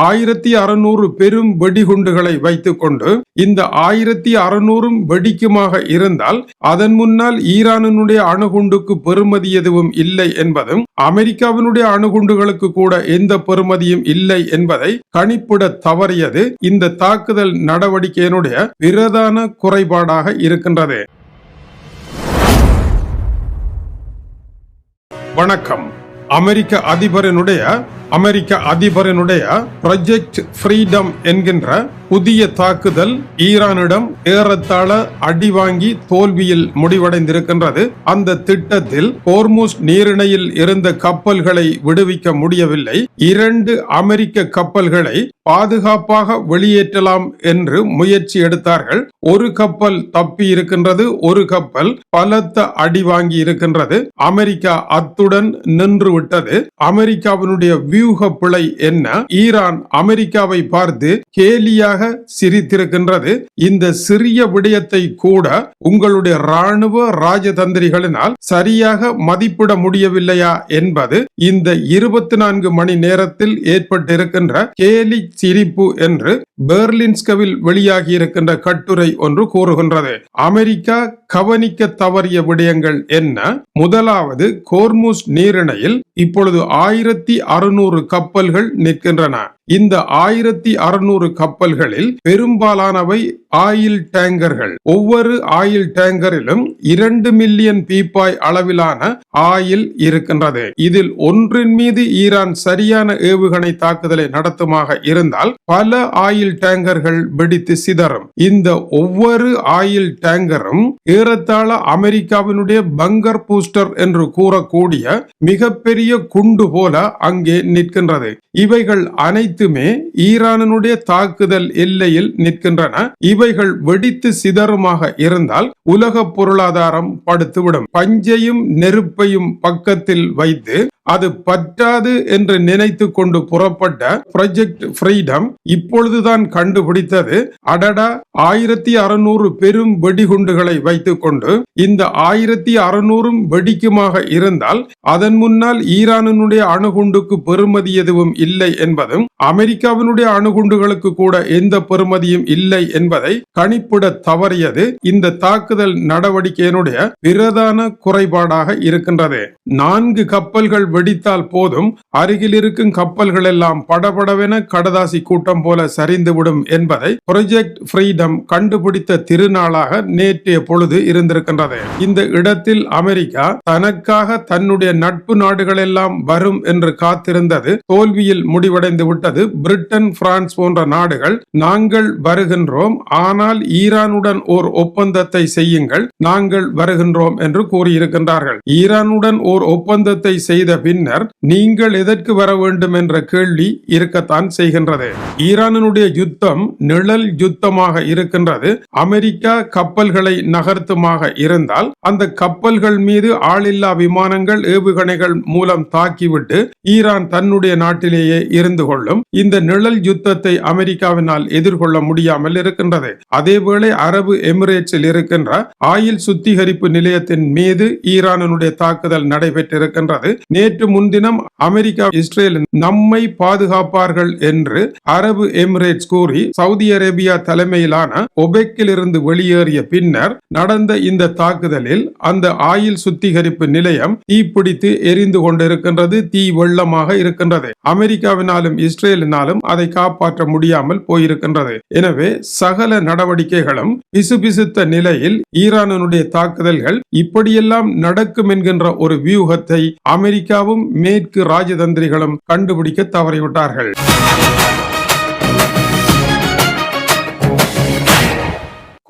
1600 பெரும் வெடிகுண்டுகளை வைத்துக் கொண்டு இந்த 1600 வெடிக்குமாக இருந்தால் அதன் முன்னால் ஈரானினுடைய அணுகுண்டுக்கு பெறுமதி எதுவும் இல்லை என்பதும் அமெரிக்காவினுடைய அணுகுண்டுகளுக்கு கூட எந்த பெறுமதியும் இல்லை என்பதை கணிப்பிட தவறியது இந்த தாக்குதல் நடவடிக்கையினுடைய பிரதான குறைபாடாக இருக்கின்றது. வணக்கம். அமெரிக்க அதிபரினுடைய ப்ராஜெக்ட் ஃப்ரீடம் என்கின்ற புதிய தாக்குதல் ஈரானிடம் ஏறத்தாழ அடி வாங்கி தோல்வியில் முடிவடைந்திருக்கின்றது. அந்த திட்டத்தில் ஹோர்முஸ் நீரிணையில் இருந்த கப்பல்களை விடுவிக்க முடியவில்லை. 2 அமெரிக்க கப்பல்களை பாதுகாப்பாக வெளியேற்றலாம் என்று முயற்சி எடுத்தார்கள். ஒரு கப்பல் தப்பி இருக்கின்றது, ஒரு கப்பல் பலத்த அடி வாங்கி இருக்கின்றது. அமெரிக்கா அத்துடன் நின்று விட்டது. அமெரிக்காவினுடைய வியூக பிழை என்ன? ஈரான் அமெரிக்காவை பார்த்து கேலியாக சிரித்திருக்கின்றது. இந்த சிறிய விடயத்தை கூட உங்களுடைய ராணுவ ராஜதந்திரிகளினால் சரியாக மதிப்பிட முடியவில்லையா என்பது இந்த 24 மணி நேரத்தில் ஏற்பட்டிருக்கின்ற கேலி சிரிப்பு என்று பெர்லின்ஸ்கவில் வெளியாகி இருக்கின்ற கட்டுரை ஒன்று கூறுகின்றது. அமெரிக்கா கவனிக்க தவறிய விடயங்கள் என்ன? முதலாவது, ஹோர்முஸ் நீரிணையில் இப்பொழுது 1600 கப்பல்கள் நிற்கின்றன. இந்த 1600 கப்பல்களில் பெரும்பாலானவை ஆயில் டேங்கர்கள். ஒவ்வொரு ஆயில் டேங்கரிலும் 2 மில்லியன் பீப்பாய் அளவிலான ஆயில் இருக்கின்றது. இதில் ஒன்றின் மீது ஈரான் சரியான ஏவுகணை தாக்குதலை நடத்துமாக இருந்தால் பல ஆயில் டேங்கர்கள் வெடித்து சிதறும். இந்த ஒவ்வொரு ஆயில் டேங்கரும் ஏறத்தாழ அமெரிக்காவினுடைய பங்கர் பூஸ்டர் என்று கூறக்கூடிய மிகப்பெரிய குண்டு போல அங்கே நிற்கின்றது. இவைகள் அனைத்துமே ஈரானுடைய தாக்குதல் எல்லையில் நிற்கின்றன. இவைகள் வெடித்து சிதறுமாக இருந்தால் உலக பொருளாதாரம் படுத்துவிடும். பஞ்சையும் நெருப்பையும் பக்கத்தில் வைத்து அது பற்றாது என்று நினைத்து கொண்டு புறப்பட்ட ப்ராஜெக்ட் ஃப்ரீடம் இப்பொழுதுதான் கண்டுபிடித்தது. அடடா, 1600 பெரும் வெடிகுண்டுகளை வைத்துக் கொண்டு இந்த 1600 வெடிக்குமாக இருந்தால் அதன் முன்னால் ஈரானினுடைய அணுகுண்டுக்கு பெறுமதி எதுவும் இல்லை என்பதும் அமெரிக்காவினுடைய அணுகுண்டுகளுக்கு கூட எந்த பெறுமதியும் இல்லை என்பதை கணிப்பிட தவறியது இந்த தாக்குதல் நடவடிக்கையினுடைய பிரதான குறைபாடாக இருக்கின்றது. 4 கப்பல்கள் வெடித்தால் போதும், அருகில் இருக்கும் கப்பல்கள் எல்லாம் படபடவென கடதாசி கூட்டம் போல சரிந்துவிடும் என்பதை ப்ராஜெக்ட் ஃப்ரீடம் கண்டுபிடித்த திருநாளாக நேற்றைய பொழுது இருந்திருக்கின்றது. இந்த இடத்தில் அமெரிக்கா தனக்காக தன்னுடைய நட்பு நாடுகள் எல்லாம் வரும் என்று காத்திருந்தது தோல்வியில் முடிவடைந்து விட்டது. பிரிட்டன், பிரான்ஸ் போன்ற நாடுகள் நாங்கள் வருகின்றோம், ஆனால் ஈரானுடன் ஓர் ஒப்பந்தத்தை செய்யுங்கள், நாங்கள் வருகின்றோம் என்று கூறியிருக்கின்றார்கள். ஈரானுடன் ஓர் ஒப்பந்தத்தை செய்த பின்னர் நீங்கள் எதற்கு வர வேண்டும் என்ற கேள்வி இருக்கத்தான் செய்கின்றது. ஈரானுடைய யுத்தம் நிழல் யுத்தமாக இருக்கின்றது. அமெரிக்கா கப்பல்களை நகர்த்துமாக இருந்தால் அந்த கப்பல்கள் மீது ஆளில்லா விமானங்கள், ஏவுகணைகள் மூலம் தாக்கிவிட்டு ஈரான் தன்னுடைய நாட்டிலேயே இருந்து கொள்ளும். இந்த நிழல் யுத்தத்தை அமெரிக்காவினால் எதிர்கொள்ள முடியாமல் இருக்கின்றது. அதேவேளை அரபு எமிரேட்ஸில் இருக்கின்ற ஆயில் சுத்திகரிப்பு நிலையத்தின் மீது ஈரானுடைய தாக்குதல் நடைபெற்றிருக்கின்றது. நேற்று முன்தினம் அமெரிக்கா, இஸ்ரேல் நம்மை பாதுகாப்பார்கள் என்று அரபு எமிரேட்ஸ் கூறி சவுதி அரேபியா தலைமையிலான ஒபெக்கில் இருந்து வெளியேறிய பின்னர் நடந்த இந்த தாக்குதலில் அந்த ஆயில் சுத்திகரிப்பு நிலையம் தீப்பிடித்து எரிந்து கொண்டிருக்கின்றது. தீ வெள்ளமாக இருக்கின்றது. அமெரிக்காவினாலும் இஸ்ரேலினாலும் அதை காப்பாற்ற முடியாமல் போயிருக்கின்றது. எனவே சகல நடவடிக்கைகளும் பிசுபிசுத்த நிலையில் ஈரானுடைய தாக்குதல்கள் இப்படியெல்லாம் நடக்கும் என்கின்ற ஒரு வியூகத்தை அமெரிக்காவும் மேற்கு ராஜதந்திரிகளும் கண்டுபிடிக்க தவறிவிட்டார்கள்.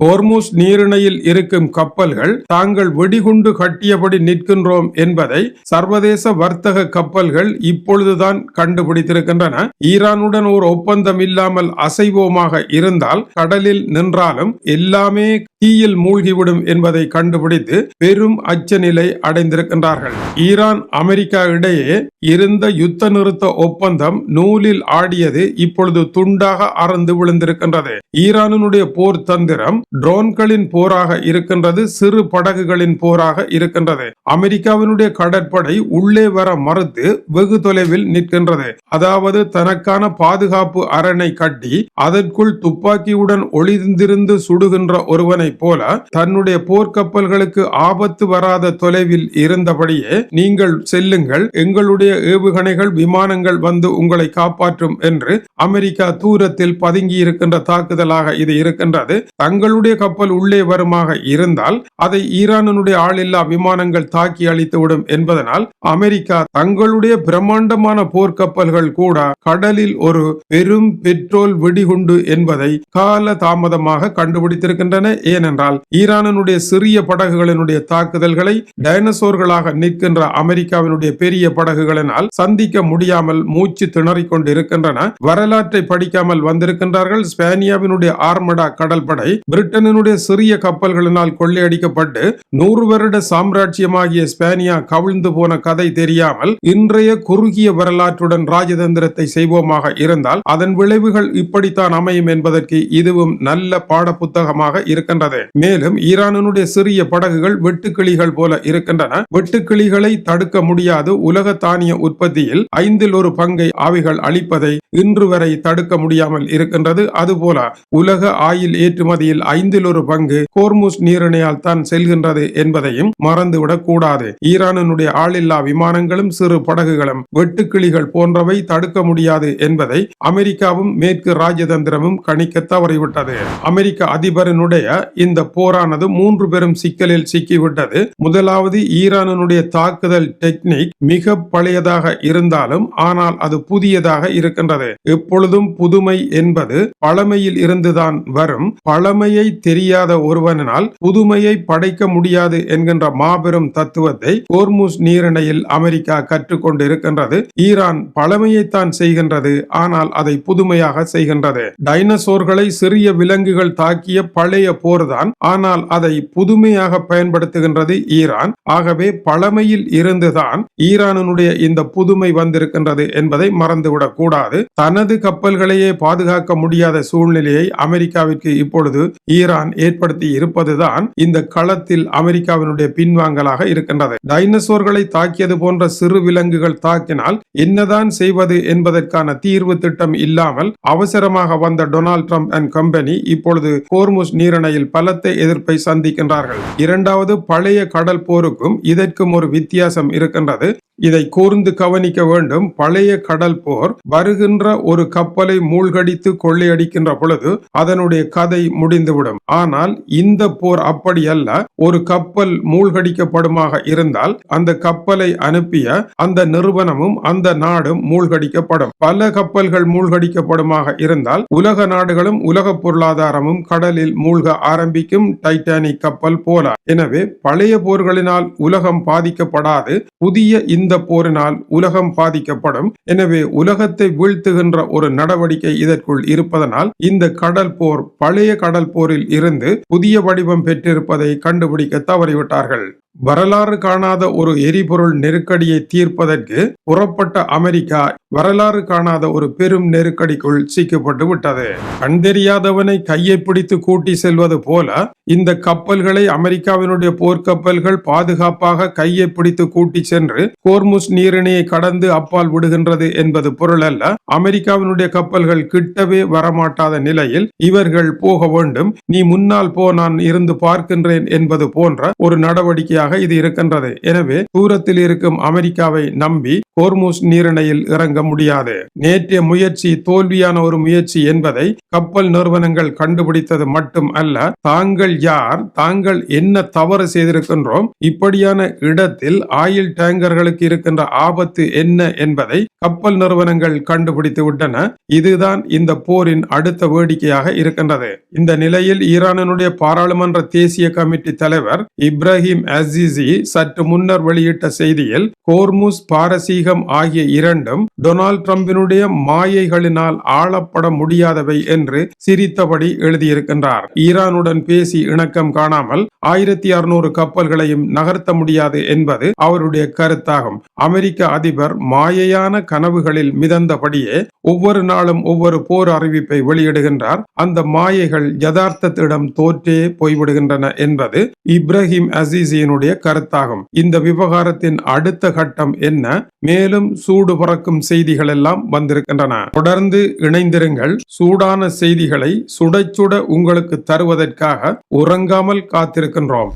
ஹோர்முஸ் நீரிணையில் இருக்கும் கப்பல்கள் தாங்கள் வெடிகுண்டு கட்டியபடி நிற்கின்றோம் என்பதை சர்வதேச வர்த்தக கப்பல்கள் இப்பொழுதுதான் கண்டுபிடித்திருக்கின்றன. ஈரானுடன் ஒரு ஒப்பந்தம் இல்லாமல் அசைவோமாக இருந்தால் கடலில் நின்றாலும் எல்லாமே தீயில் மூழ்கிவிடும் என்பதை கண்டுபிடித்து பெரும் அச்சநிலை அடைந்திருக்கின்றார்கள். ஈரான் அமெரிக்கா இடையே இருந்த யுத்த நிறுத்த ஒப்பந்தம் நூலில் ஆடியது இப்பொழுது துண்டாக அறந்து விழுந்திருக்கின்றது. ஈரானுடைய போர் தந்திரம் ட்ரோன்களின் போராக இருக்கின்றது, சிறு படகுகளின் போராக இருக்கின்றது. அமெரிக்காவினுடைய கடற்படை உள்ளே வர மறுத்து வெகு தொலைவில் நிற்கின்றது. அதாவது தனக்கான பாதுகாப்பு அரணை கட்டி அதற்குள் துப்பாக்கியுடன் ஒளிந்திருந்து சுடுகின்ற ஒருவனை போல தன்னுடைய போர்க்கப்பல்களுக்கு ஆபத்து வராத தொலைவில் இருந்தபடியே நீங்கள் செல்லுங்கள், எங்களுடைய ஏவுகணைகள் விமானங்கள் வந்து உங்களை காப்பாற்றும் என்று அமெரிக்கா தூரத்தில் பதுங்கி இருக்கின்ற தாக்குதலாக இது இருக்கின்றது. தங்களுடைய கப்பல் உள்ளே வருமாக இருந்தால் அதை ஈரானுடைய ஆளில்லா விமானங்கள் தாக்கி அழித்துவிடும் என்பதனால் அமெரிக்கா தங்களுடைய பிரம்மாண்டமான போர்க்கப்பல்கள் கூட கடலில் ஒரு பெரும் பெட்ரோல் வெடிகுண்டு என்பதை கால தாமதமாக கண்டுபிடித்திருக்கின்றன. ஏனென்றால் ஈரானுடைய சிறிய படகுகளினுடைய தாக்குதல்களை டைனசோர்களாக நிற்கின்ற அமெரிக்காவினுடைய பெரிய படகுகளினால் சந்திக்க முடியாமல் மூச்சு திணறிக் கொண்டு இருக்கின்றன. வரலாற்றை படிக்காமல் வந்திருக்கின்றார்கள். ஸ்பானியாவினுடைய ஆர்மடா கடல் படை பிரிட்டனுடைய சிறிய கப்பல்களினால் கொள்ளையடிக்கப்பட்டு 100 வருட சாம்ராஜ்யமாகிய ஸ்பானியா கவிழ்ந்து போன கதை தெரியாமல் இன்றைய குறுகிய வரலாற்றுடன் ராஜதந்திரத்தை செய்வோமாக இருந்தால் அதன் விளைவுகள் இப்படித்தான் அமையும் என்பதற்கு இதுவும் நல்ல பாட புத்தகமாக இருக்கின்றது. மேலும் ஈரானுடைய சிறிய படகுகள் வெட்டுக்கிளிகள் போல இருக்கின்றன. வெட்டுக்கிளிகளை தடுக்க முடியாது. உலக தானிய உற்பத்தியில் 1/5 பங்கை அவைகள் அளிப்பதை இன்று வரை தடுக்க முடியாமல் இருக்கின்றது. அதுபோல உலக ஆயில் ஏற்றுமதியில் 1/5 பங்கு ஹோர்முஸ் நீரிணையால் தான் செல்கின்றது என்பதையும் மறந்துவிடக் கூடாது. ஈரானுடைய ஆளில்லா விமானங்களும் சிறு படகுகளும் வெட்டுக்கிளிகள் போன்றவை தடுக்க முடியாது என்பதை அமெரிக்காவும் மேற்கு ராஜதந்திரமும் கணிக்க தவறிவிட்டது. அமெரிக்க அதிபரனுடைய இந்த போரானது 3 பெரும் சிக்கலில் சிக்கிவிட்டது. முதலாவது, ஈரானுடைய தாக்குதல் டெக்னிக் மிக பழையதாக இருந்தாலும் ஆனால் அது புதியதாக இருக்கின்றது. எப்பொழுதும் புதுமை என்பது பழமையில் இருந்துதான் வரும். பழமையை தெரியாத ஒருவனால் புதுமையை படைக்க முடியாது என்கின்ற மாபெரும் தத்துவத்தை ஹோர்முஸ் நீரிணையில் அமெரிக்கா கற்றுக்கொண்டு இருக்கின்றது. ஈரான் பழமையைத்தான் செய்கின்றது, ஆனால் அதை புதுமையாக செய்கின்றது. டைனசோர்களை சிறிய விலங்குகள் தாக்கிய பழைய போர்தான், ஆனால் அதை புதுமையாக பயன்படுத்துகின்றது ஈரான். ஆகவே பழமையில் இருந்துதான் ஈரானுடைய இந்த புதுமை வந்திருக்கின்றது என்பதை மறந்துவிடக் கூடாது. தனது கப்பல்களையே பாதுகாக்க முடியாத சூழ்நிலையை அமெரிக்காவிற்கு இப்பொழுது ஈரான் ஏற்படுத்தி இருப்பதுதான் இந்த களத்தில் அமெரிக்காவினுடைய பின்வாங்கலாக இருக்கின்றது. டைனசோர்களை தாக்கியது போன்ற சிறு விலங்குகள் தாக்கினால் என்னதான் செய்வது என்பதற்கான தீர்வு திட்டம் இல்லாமல் அவசரமாக வந்த டொனால்ட் ட்ரம்ப் அண்ட் கம்பெனி இப்பொழுது ஹோர்முஸ் நீரிணையில் பலத்த எதிர்ப்பை சந்திக்கின்றார்கள். இரண்டாவது, பழைய கடல் போருக்கும் இதற்கும் ஒரு வித்தியாசம் இருக்கின்றது. இதை கூர்ந்து கவனிக்க வேண்டும். பழைய கடல் போர் வருகின்ற ஒரு கப்பலை மூழ்கடித்து கொள்ளையடிக்கின்ற பொழுது அதனுடைய கதை முடிந்துவிடும். ஆனால் இந்த போர் அப்படி அல்ல. ஒரு கப்பல் மூழ்கடிக்கப்படுமாக இருந்தால் அந்த கப்பலை அனுப்பிய அந்த நிறுவனமும் அந்த நாடும் மூழ்கடிக்கப்படும். பல கப்பல்கள் மூழ்கடிக்கப்படுமாக இருந்தால் உலக நாடுகளும் உலக பொருளாதாரமும் கடலில் மூழ்க ஆரம்பிக்கும், டைட்டானிக் கப்பல் போல. எனவே பழைய போர்களினால் உலகம் பாதிக்கப்படாது. புதிய இந்த போரினால் உலகம் பாதிக்கப்படும். எனவே உலகத்தை வீழ்த்துகின்ற ஒரு நடவடிக்கை இதற்குள் இருப்பதனால் இந்த கடல் போர் பழைய கடல் போரில் இருந்து புதிய வடிவம் பெற்றிருப்பதை கண்டுபிடிக்க தவறிவிட்டார்கள். வரலாறு காணாத ஒரு எரிபொருள் நெருக்கடியை தீர்ப்பதற்கு புறப்பட்ட அமெரிக்கா வரலாறு காணாத ஒரு பெரும் நெருக்கடிக்குள் சிக்கப்பட்டு விட்டது. கண்டறியாதவனை கையை பிடித்து கூட்டி செல்வது போல இந்த கப்பல்களை அமெரிக்காவினுடைய போர்க்கப்பல்கள் பாதுகாப்பாக கையை பிடித்து கூட்டி சென்று ஹோர்முஸ் நீரிணையை கடந்து அப்பால் விடுகின்றது என்பது பொருள் அல்ல. அமெரிக்காவினுடைய கப்பல்கள் கிட்டவே வரமாட்டாத நிலையில் இவர்கள் போக வேண்டும், நீ முன்னால் போ, நான் இருந்து பார்க்கின்றேன் என்பது போன்ற ஒரு நடவடிக்கையாக இது இருக்கின்றது. எனவே தூரத்தில் இருக்கும் அமெரிக்காவை நம்பி ஹோர்முஸ் நீரிணையில் இறங்க முடியாது. நேற்றைய முயற்சி தோல்வியான ஒரு முயற்சி என்பதை கப்பல் நிறுவனங்கள் கண்டுபிடித்தது மட்டும் அல்ல, தாங்கள் யார், தாங்கள் என்ன தவறு செய்திருக்கின்றோம், இப்படியான இடத்தில் ஆயில் டேங்கர்களுக்கு இருக்கின்ற ஆபத்து என்ன என்பதை கப்பல் நிறுவனங்கள் கண்டுபிடித்து விட்டன. இதுதான் இந்த போரின் அடுத்த வேடிக்கையாக இருக்கின்றது. இந்த நிலையில் ஈரானுடைய பாராளுமன்ற தேசிய கமிட்டி தலைவர் இப்ராஹிம் அசிசி சற்று முன்னர் வெளியிட்ட செய்தியில் ஹோர்முஸ், பாரசீகம் ஆகிய இரண்டும் டொனால்ட் டிரம்பினுடைய மாயைகளினால் ஆளப்பட முடியாதவை என்று சிரித்தபடி எழுதியிருக்கின்றார். ஈரானுடன் பேசி இணக்கம் காணாமல் 1600 கப்பல்களையும் நகர்த்த முடியாது என்பது அவருடைய கருத்தாகும். அமெரிக்க அதிபர் மாயையான கனவுகளில் மிதந்தபடியே ஒவ்வொரு நாளும் ஒவ்வொரு போர் அறிவிப்பை வெளியிடுகின்றார். அந்த மாயைகள் யதார்த்தத்திடம் தோற்றே போய்விடுகின்றன என்பது இப்ராஹிம் அசிசியினுடைய கருத்தாகும். இந்த விவகாரத்தின் அடுத்த கட்டம் என்ன? மேலும் சூடு பறக்கும் செய்திகள் எல்லாம் வந்திருக்கின்றன. தொடர்ந்து இணைந்திருங்கள். சூடான செய்திகளை சுட சுட உங்களுக்கு தருவதற்காக உறங்காமல் காத்திருக்கின்றோம்.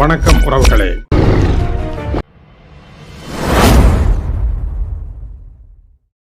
வணக்கம் உறவுகளே.